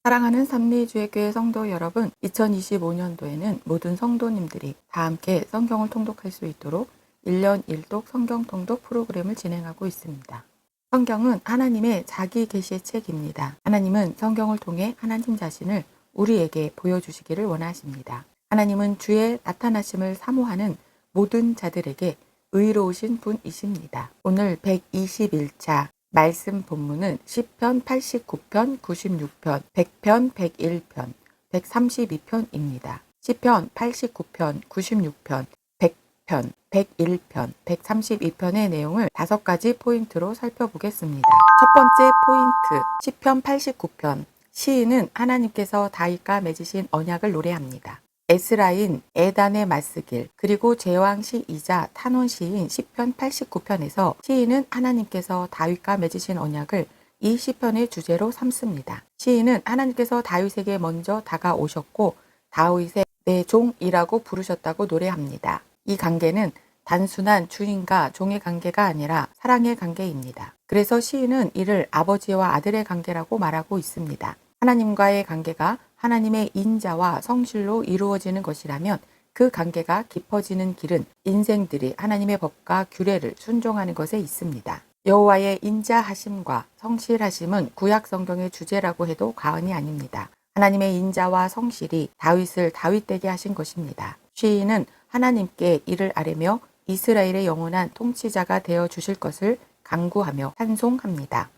사랑하는 삼리주의교회 성도 여러분, 2025년도에는 모든 성도님들이 다 함께 성경을 통독할 수 있도록 1년 1독 성경 통독 프로그램을 진행하고 있습니다. 성경은 하나님의 자기 계시의 책입니다. 하나님은 성경을 통해 하나님 자신을 우리에게 보여주시기를 원하십니다. 하나님은 주의 나타나심을 사모하는 모든 자들에게 의로우신 분이십니다. 오늘 121차 말씀 본문은 시편 89편, 96편, 100편, 101편, 132편입니다. 시편 89편, 96편, 100편, 101편, 132편의 내용을 5가지 포인트로 살펴보겠습니다. 첫 번째 포인트, 시편 89편. 시인은 하나님께서 다윗과 맺으신 언약을 노래합니다. 에스라인 에단의 맞쓰길, 그리고 제왕 시이자 탄원 시인 시편 89편에서 시인은 하나님께서 다윗과 맺으신 언약을 이 시편의 주제로 삼습니다. 시인은 하나님께서 다윗에게 먼저 다가오셨고 다윗의 내 종이라고 부르셨다고 노래합니다. 이 관계는 단순한 주인과 종의 관계가 아니라 사랑의 관계입니다. 그래서 시인은 이를 아버지와 아들의 관계라고 말하고 있습니다. 하나님과의 관계가 하나님의 인자와 성실로 이루어지는 것이라면 그 관계가 깊어지는 길은 인생들이 하나님의 법과 규례를 순종하는 것에 있습니다. 여호와의 인자하심과 성실하심은 구약 성경의 주제라고 해도 과언이 아닙니다. 하나님의 인자와 성실이 다윗을 다윗되게 하신 것입니다. 시인은 하나님께 이를 아뢰며 이스라엘의 영원한 통치자가 되어 주실 것을 간구하며 찬송합니다.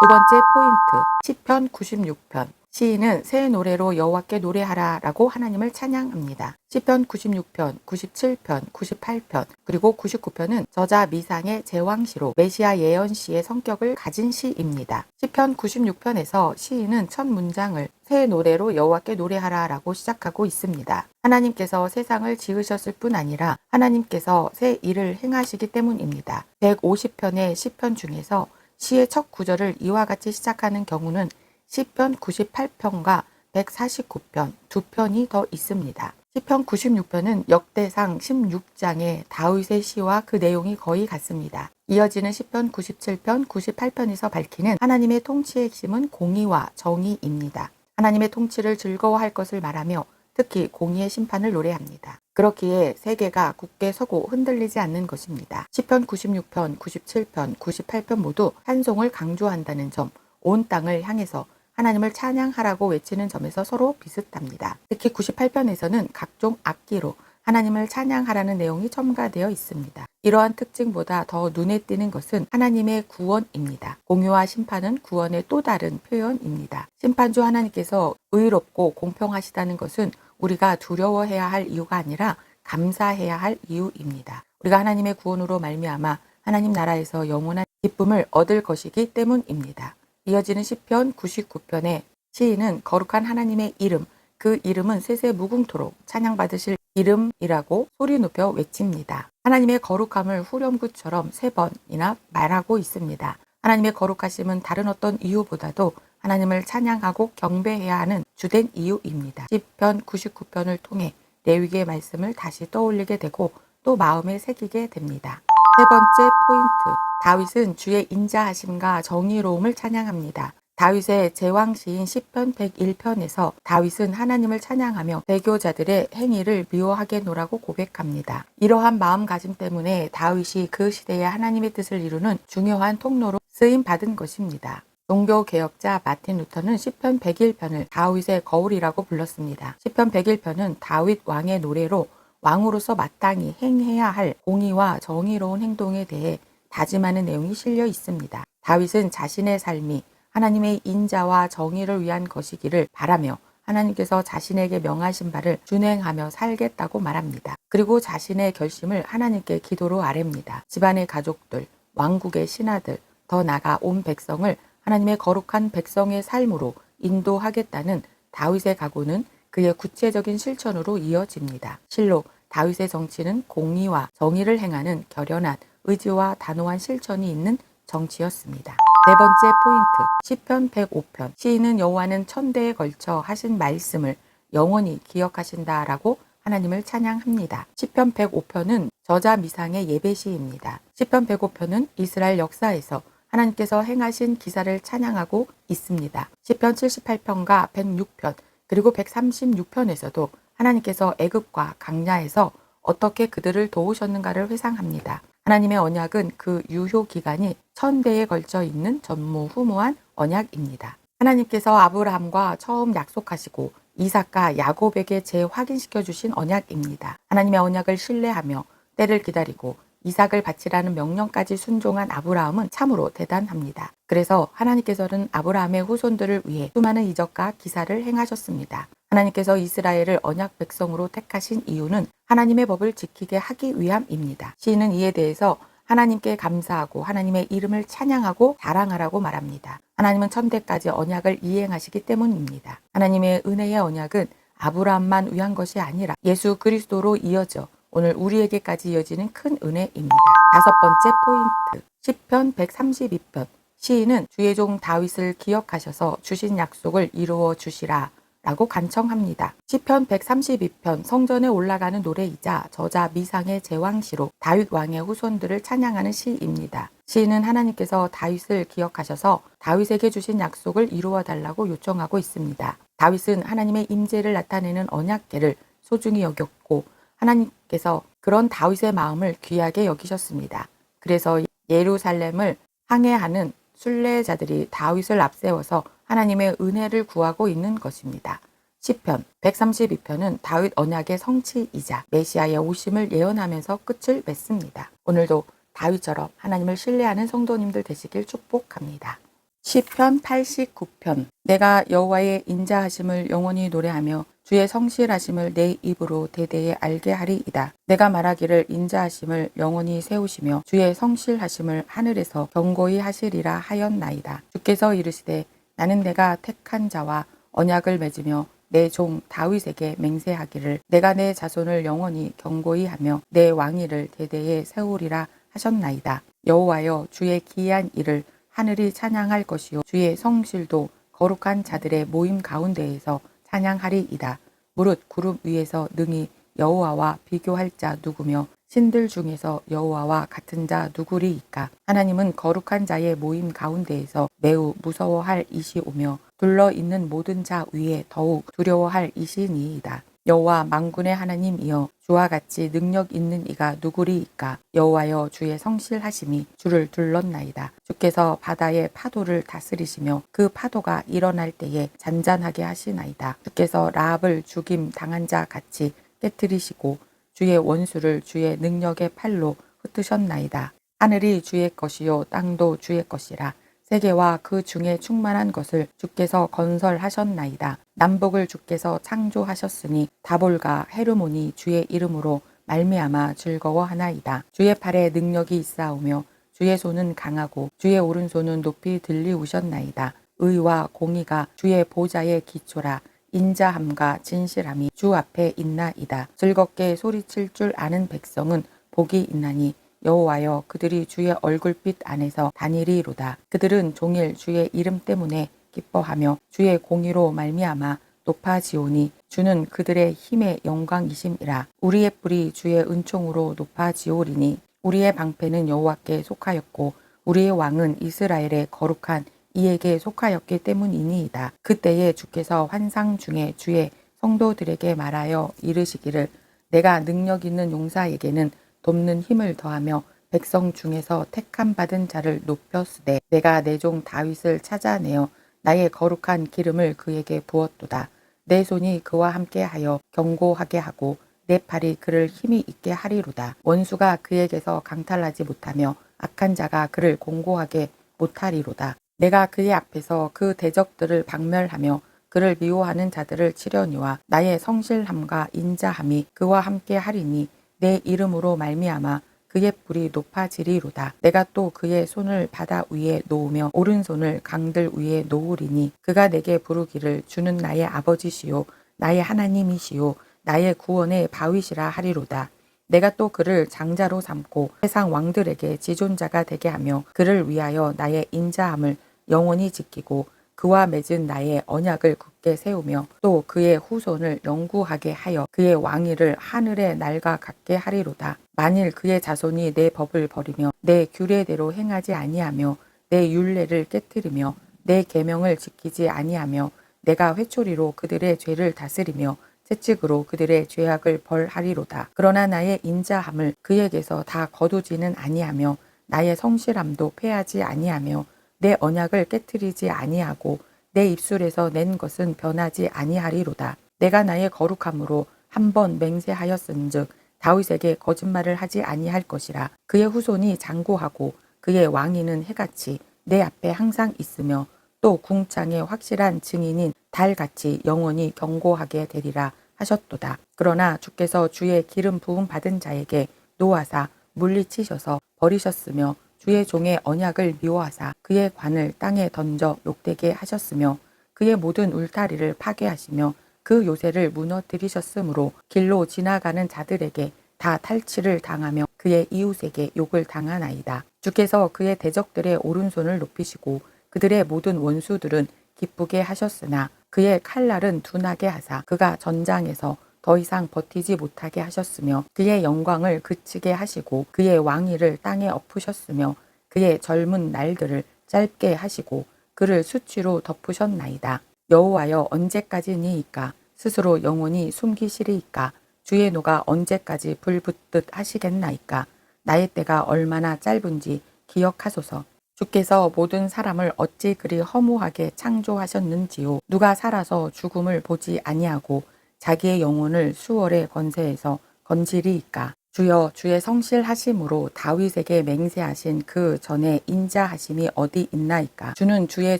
두 번째 포인트, 시편 96편. 시인은 새 노래로 여호와께 노래하라 라고 하나님을 찬양합니다. 시편 96편, 97편, 98편, 그리고 99편은 저자 미상의 제왕시로 메시아 예언시의 성격을 가진 시입니다. 시편 96편에서 시인은 첫 문장을 새 노래로 여호와께 노래하라 라고 시작하고 있습니다. 하나님께서 세상을 지으셨을 뿐 아니라 하나님께서 새 일을 행하시기 때문입니다. 150편의 시편 중에서 시의 첫 구절을 이와 같이 시작하는 경우는 시편 98편과 149편, 두 편이 더 있습니다. 시편 96편은 역대상 16장의 다윗의 시와 그 내용이 거의 같습니다. 이어지는 시편 97편, 98편에서 밝히는 하나님의 통치의 핵심은 공의와 정의입니다. 하나님의 통치를 즐거워할 것을 말하며 특히 공의의 심판을 노래합니다. 그렇기에 세계가 굳게 서고 흔들리지 않는 것입니다. 시편 96편, 97편, 98편 모두 찬송을 강조한다는 점, 온 땅을 향해서 하나님을 찬양하라고 외치는 점에서 서로 비슷합니다. 특히 98편에서는 각종 악기로 하나님을 찬양하라는 내용이 첨가되어 있습니다. 이러한 특징보다 더 눈에 띄는 것은 하나님의 구원입니다. 공의와 심판은 구원의 또 다른 표현입니다. 심판주 하나님께서 의롭고 공평하시다는 것은 우리가 두려워해야 할 이유가 아니라 감사해야 할 이유입니다. 우리가 하나님의 구원으로 말미암아 하나님 나라에서 영원한 기쁨을 얻을 것이기 때문입니다. 이어지는 시편 99편의 시인은 거룩한 하나님의 이름, 그 이름은 세세 무궁토록 찬양받으실 이름이라고 소리 높여 외칩니다. 하나님의 거룩함을 후렴구처럼 3번이나 말하고 있습니다. 하나님의 거룩하심은 다른 어떤 이유보다도 하나님을 찬양하고 경배해야 하는 주된 이유입니다. 시편 99편을 통해 레위기의 말씀을 다시 떠올리게 되고 또 마음에 새기게 됩니다. 세 번째 포인트, 다윗은 주의 인자하심과 정의로움을 찬양합니다. 다윗의 제왕시인 시편 101편에서 다윗은 하나님을 찬양하며 배교자들의 행위를 미워하게노라고 고백합니다. 이러한 마음가짐 때문에 다윗이 그 시대에 하나님의 뜻을 이루는 중요한 통로로 쓰임받은 것입니다. 종교개혁자 마틴 루터는 시편 101편을 다윗의 거울이라고 불렀습니다. 시편 101편은 다윗 왕의 노래로 왕으로서 마땅히 행해야 할 공의와 정의로운 행동에 대해 다짐하는 내용이 실려 있습니다. 다윗은 자신의 삶이 하나님의 인자와 정의를 위한 것이기를 바라며 하나님께서 자신에게 명하신 바를 준행하며 살겠다고 말합니다. 그리고 자신의 결심을 하나님께 기도로 아뢰입니다. 집안의 가족들, 왕국의 신하들, 더 나아가 온 백성을 하나님의 거룩한 백성의 삶으로 인도하겠다는 다윗의 각오는 그의 구체적인 실천으로 이어집니다. 실로 다윗의 정치는 공의와 정의를 행하는 결연한 의지와 단호한 실천이 있는 정치였습니다. 네 번째 포인트, 시편 105편. 시인은 여호와는 천대에 걸쳐 하신 말씀을 영원히 기억하신다라고 하나님을 찬양합니다. 시편 105편은 저자 미상의 예배시입니다. 시편 105편은 이스라엘 역사에서 하나님께서 행하신 기사를 찬양하고 있습니다. 시편 78편과 106편 그리고 136편에서도 하나님께서 애굽과 광야에서 어떻게 그들을 도우셨는가를 회상합니다. 하나님의 언약은 그 유효 기간이 1000대에 걸쳐 있는 전무후무한 언약입니다. 하나님께서 아브라함과 처음 약속하시고 이삭과 야곱에게 재확인시켜 주신 언약입니다. 하나님의 언약을 신뢰하며 때를 기다리고 이삭을 바치라는 명령까지 순종한 아브라함은 참으로 대단합니다. 그래서 하나님께서는 아브라함의 후손들을 위해 수많은 이적과 기사를 행하셨습니다. 하나님께서 이스라엘을 언약 백성으로 택하신 이유는 하나님의 법을 지키게 하기 위함입니다. 시인은 이에 대해서 하나님께 감사하고 하나님의 이름을 찬양하고 자랑하라고 말합니다. 하나님은 1000대까지 언약을 이행하시기 때문입니다. 하나님의 은혜의 언약은 아브라함만 위한 것이 아니라 예수 그리스도로 이어져 오늘 우리에게까지 이어지는 큰 은혜입니다. 5번째 포인트, 시편 132편. 시인은 주의 종 다윗을 기억하셔서 주신 약속을 이루어 주시라 라고 간청합니다. 시편 132편 성전에 올라가는 노래이자 저자 미상의 제왕시로 다윗 왕의 후손들을 찬양하는 시입니다. 시인은 하나님께서 다윗을 기억하셔서 다윗에게 주신 약속을 이루어 달라고 요청하고 있습니다. 다윗은 하나님의 임재를 나타내는 언약궤를 소중히 여겼고 하나님께서 그런 다윗의 마음을 귀하게 여기셨습니다. 그래서 예루살렘을 항해하는 순례자들이 다윗을 앞세워서 하나님의 은혜를 구하고 있는 것입니다. 시편 132편은 다윗 언약의 성취이자 메시아의 오심을 예언하면서 끝을 맺습니다. 오늘도 다윗처럼 하나님을 신뢰하는 성도님들 되시길 축복합니다. 시편 89편. 내가 여호와의 인자하심을 영원히 노래하며 주의 성실하심을 내 입으로 대대에 알게 하리이다. 내가 말하기를 인자하심을 영원히 세우시며 주의 성실하심을 하늘에서 경고히 하시리라 하였나이다. 주께서 이르시되 나는 내가 택한 자와 언약을 맺으며 내 종 다윗에게 맹세하기를 내가 내 자손을 영원히 경고히 하며 내 왕위를 대대에 세우리라 하셨나이다. 여호와여 주의 기이한 일을 하늘이 찬양할 것이요 주의 성실도 거룩한 자들의 모임 가운데에서 찬양하리이다. 무릇 구름 위에서 능히 여호와와 비교할 자 누구며 신들 중에서 여호와와 같은 자 누구리이까. 하나님은 거룩한 자의 모임 가운데에서 매우 무서워할 이시오며 둘러 있는 모든 자 위에 더욱 두려워할 이시니이다. 여호와 만군의 하나님이여 주와 같이 능력 있는 이가 누구리이까. 여호와여 주의 성실하심이 주를 둘렀나이다. 주께서 바다의 파도를 다스리시며 그 파도가 일어날 때에 잔잔하게 하시나이다. 주께서 라합을 죽임 당한 자 같이 깨뜨리시고 주의 원수를 주의 능력의 팔로 흩으셨나이다. 하늘이 주의 것이요 땅도 주의 것이라. 세계와 그 중에 충만한 것을 주께서 건설하셨나이다. 남북을 주께서 창조하셨으니 다볼과 헤르몬이 주의 이름으로 말미암아 즐거워하나이다. 주의 팔에 능력이 있사오며 주의 손은 강하고 주의 오른손은 높이 들리우셨나이다. 의와 공의가 주의 보좌의 기초라. 인자함과 진실함이 주 앞에 있나이다. 즐겁게 소리칠 줄 아는 백성은 복이 있나니 여호와여 그들이 주의 얼굴빛 안에서 다니리로다. 그들은 종일 주의 이름 때문에 기뻐하며 주의 공의로 말미암아 높아지오니 주는 그들의 힘의 영광이심이라. 우리의 뿔이 주의 은총으로 높아지오리니 우리의 방패는 여호와께 속하였고 우리의 왕은 이스라엘의 거룩한 이에게 속하였기 때문이니이다. 그때에 주께서 환상 중에 주의 성도들에게 말하여 이르시기를 내가 능력 있는 용사에게는 돕는 힘을 더하며 백성 중에서 택함 받은 자를 높였으되 내가 내 종 다윗을 찾아내어 나의 거룩한 기름을 그에게 부었도다. 내 손이 그와 함께하여 경고하게 하고 내 팔이 그를 힘이 있게 하리로다. 원수가 그에게서 강탈하지 못하며 악한 자가 그를 공고하게 못하리로다. 내가 그의 앞에서 그 대적들을 박멸하며 그를 미워하는 자들을 치려니와 나의 성실함과 인자함이 그와 함께 하리니 내 이름으로 말미암아 그의 뿔이 높아지리로다. 내가 또 그의 손을 바다 위에 놓으며 오른손을 강들 위에 놓으리니 그가 내게 부르기를 주는 나의 아버지시요 나의 하나님이시요 나의 구원의 바위시라 하리로다. 내가 또 그를 장자로 삼고 세상 왕들에게 지존자가 되게 하며 그를 위하여 나의 인자함을 영원히 지키고 그와 맺은 나의 언약을 굳게 세우며 또 그의 후손을 영구하게 하여 그의 왕위를 하늘의 날과 같게 하리로다. 만일 그의 자손이 내 법을 버리며 내 규례대로 행하지 아니하며 내 율례를 깨뜨리며 내 계명을 지키지 아니하며 내가 회초리로 그들의 죄를 다스리며 채찍으로 그들의 죄악을 벌하리로다. 그러나 나의 인자함을 그에게서 다 거두지는 아니하며 나의 성실함도 패하지 아니하며 내 언약을 깨뜨리지 아니하고 내 입술에서 낸 것은 변하지 아니하리로다. 내가 나의 거룩함으로 한 번 맹세하였은즉 다윗에게 거짓말을 하지 아니할 것이라. 그의 후손이 장구하고 그의 왕위는 해같이 내 앞에 항상 있으며 또 궁창의 확실한 증인인 달같이 영원히 경고하게 되리라 하셨도다. 그러나 주께서 주의 기름 부음 받은 자에게 노하사 물리치셔서 버리셨으며 주의 종의 언약을 미워하사 그의 관을 땅에 던져 욕되게 하셨으며 그의 모든 울타리를 파괴하시며 그 요새를 무너뜨리셨으므로 길로 지나가는 자들에게 다 탈취를 당하며 그의 이웃에게 욕을 당하나이다. 주께서 그의 대적들의 오른손을 높이시고 그들의 모든 원수들은 기쁘게 하셨으나 그의 칼날은 둔하게 하사 그가 전장에서 더 이상 버티지 못하게 하셨으며 그의 영광을 그치게 하시고 그의 왕위를 땅에 엎으셨으며 그의 젊은 날들을 짧게 하시고 그를 수치로 덮으셨나이다. 여호와여 언제까지니이까? 스스로 영원히 숨기시리이까? 주의 노가 언제까지 불붙듯 하시겠나이까? 나의 때가 얼마나 짧은지 기억하소서. 주께서 모든 사람을 어찌 그리 허무하게 창조하셨는지요. 누가 살아서 죽음을 보지 아니하고 자기의 영혼을 수월의 권세에서 건지리이까? 주여 주의 성실하심으로 다윗에게 맹세하신 그 전에 인자하심이 어디 있나이까? 주는 주의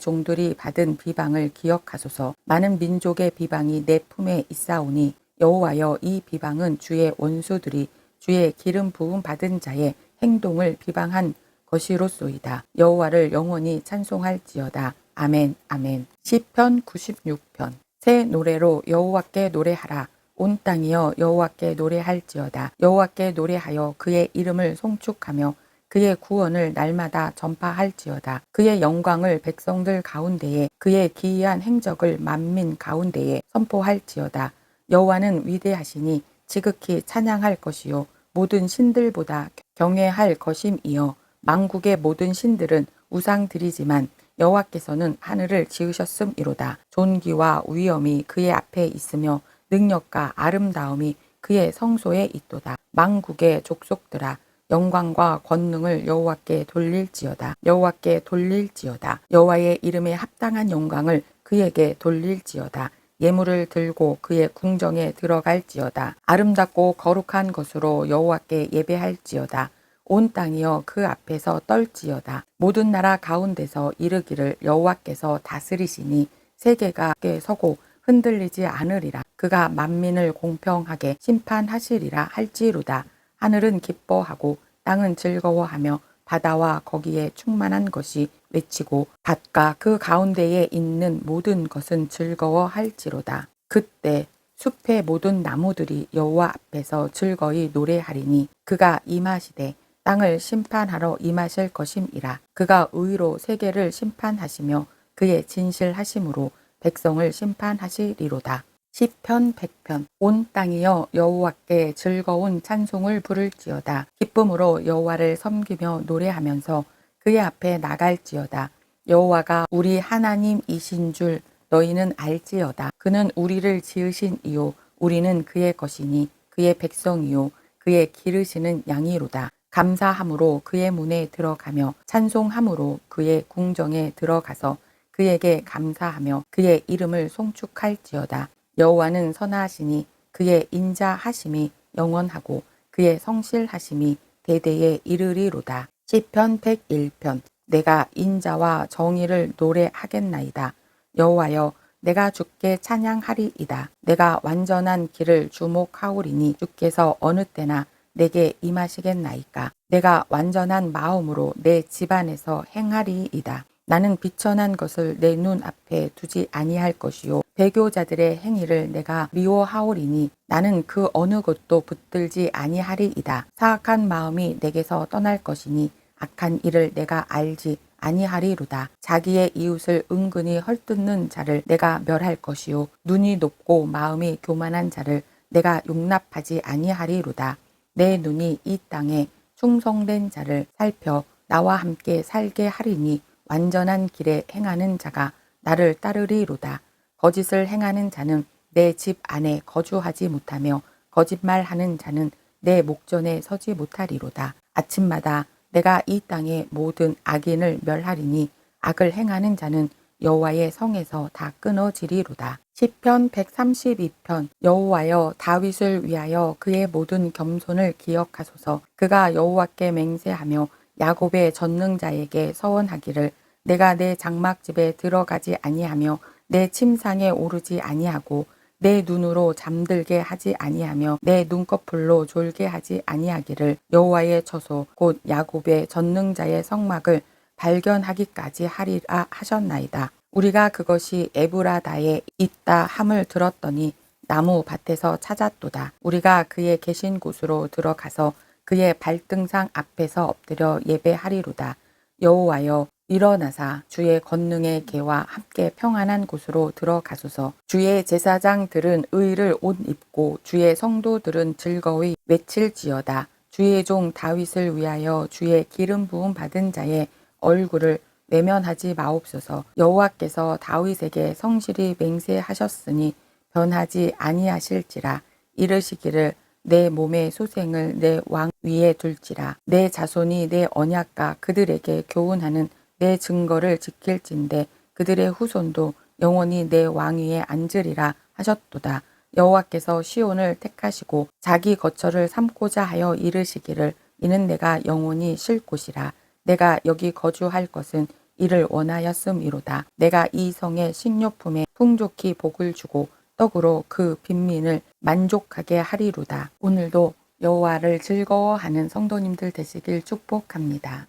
종들이 받은 비방을 기억하소서. 많은 민족의 비방이 내 품에 있사오니 여호와여 이 비방은 주의 원수들이 주의 기름 부음 받은 자의 행동을 비방한 것이로소이다. 여호와를 영원히 찬송할지어다. 아멘 아멘. 시편 96편. 새 노래로 여호와께 노래하라. 온 땅이여 여호와께 노래할지어다. 여호와께 노래하여 그의 이름을 송축하며 그의 구원을 날마다 전파할지어다. 그의 영광을 백성들 가운데에 그의 기이한 행적을 만민 가운데에 선포할지어다. 여호와는 위대하시니 지극히 찬양할 것이요 모든 신들보다 경외할 것임이여 만국의 모든 신들은 우상들이지만 여호와께서는 하늘을 지으셨음이로다. 존귀와 위엄이 그의 앞에 있으며 능력과 아름다움이 그의 성소에 있도다. 만국의 족속들아 영광과 권능을 여호와께 돌릴지어다. 여호와께 돌릴지어다. 여호와의 이름에 합당한 영광을 그에게 돌릴지어다. 예물을 들고 그의 궁정에 들어갈지어다. 아름답고 거룩한 것으로 여호와께 예배할지어다. 온 땅이여 그 앞에서 떨지어다. 모든 나라 가운데서 이르기를 여호와께서 다스리시니 세계가 함께 서고 흔들리지 않으리라. 그가 만민을 공평하게 심판하시리라 할지로다. 하늘은 기뻐하고 땅은 즐거워하며 바다와 거기에 충만한 것이 외치고 밭과 그 가운데에 있는 모든 것은 즐거워할지로다. 그때 숲의 모든 나무들이 여호와 앞에서 즐거이 노래하리니 그가 임하시되 땅을 심판하러 임하실 것임이라. 그가 의로 세계를 심판하시며 그의 진실하심으로 백성을 심판하시리로다. 시편 100편. 온 땅이여 여호와께 즐거운 찬송을 부를지어다. 기쁨으로 여호와를 섬기며 노래하면서 그의 앞에 나갈지어다. 여호와가 우리 하나님이신 줄 너희는 알지어다. 그는 우리를 지으신 이요 우리는 그의 것이니 그의 백성이요 그의 기르시는 양이로다. 감사함으로 그의 문에 들어가며 찬송함으로 그의 궁정에 들어가서 그에게 감사하며 그의 이름을 송축할지어다. 여호와는 선하시니 그의 인자하심이 영원하고 그의 성실하심이 대대에 이르리로다. 시편 101편. 내가 인자와 정의를 노래하겠나이다. 여호와여 내가 주께 찬양하리이다. 내가 완전한 길을 주목하오리니 주께서 어느 때나 내게 임하시겠나이까. 내가 완전한 마음으로 내 집안에서 행하리이다. 나는 비천한 것을 내 눈 앞에 두지 아니할 것이요 배교자들의 행위를 내가 미워하오리니 나는 그 어느 것도 붙들지 아니하리이다. 사악한 마음이 내게서 떠날 것이니 악한 일을 내가 알지 아니하리로다. 자기의 이웃을 은근히 헐뜯는 자를 내가 멸할 것이요 눈이 높고 마음이 교만한 자를 내가 용납하지 아니하리로다. 내 눈이 이 땅에 충성된 자를 살펴 나와 함께 살게 하리니 완전한 길에 행하는 자가 나를 따르리로다. 거짓을 행하는 자는 내 집 안에 거주하지 못하며 거짓말하는 자는 내 목전에 서지 못하리로다. 아침마다 내가 이 땅의 모든 악인을 멸하리니 악을 행하는 자는 여호와의 성에서 다 끊어지리로다. 시편 132편. 여호와여, 다윗을 위하여 그의 모든 겸손을 기억하소서. 그가 여호와께 맹세하며 야곱의 전능자에게 서원하기를 내가 내 장막집에 들어가지 아니하며 내 침상에 오르지 아니하고 내 눈으로 잠들게 하지 아니하며 내 눈꺼풀로 졸게 하지 아니하기를 여호와의 처소 곧 야곱의 전능자의 성막을 발견하기까지 하리라 하셨나이다. 우리가 그것이 에브라다에 있다 함을 들었더니 나무 밭에서 찾았도다. 우리가 그의 계신 곳으로 들어가서 그의 발등상 앞에서 엎드려 예배하리로다. 여호와여, 일어나사 주의 권능의 계와 함께 평안한 곳으로 들어가소서. 주의 제사장들은 의를 옷 입고 주의 성도들은 즐거이 외칠지어다. 주의 종 다윗을 위하여 주의 기름 부음 받은 자의 얼굴을 외면하지 마옵소서. 여호와께서 다윗에게 성실히 맹세하셨으니 변하지 아니하실지라. 이르시기를 내 몸의 소생을 내 왕 위에 둘지라. 내 자손이 내 언약과 그들에게 교훈하는 내 증거를 지킬진대 그들의 후손도 영원히 내 왕위에 앉으리라 하셨도다. 여호와께서 시온을 택하시고 자기 거처를 삼고자 하여 이르시기를 이는 내가 영원히 쉴 곳이라. 내가 여기 거주할 것은 이를 원하였음이로다. 내가 이 성의 식료품에 풍족히 복을 주고 떡으로 그 빈민을 만족하게 하리로다. 오늘도 여호와를 즐거워하는 성도님들 되시길 축복합니다.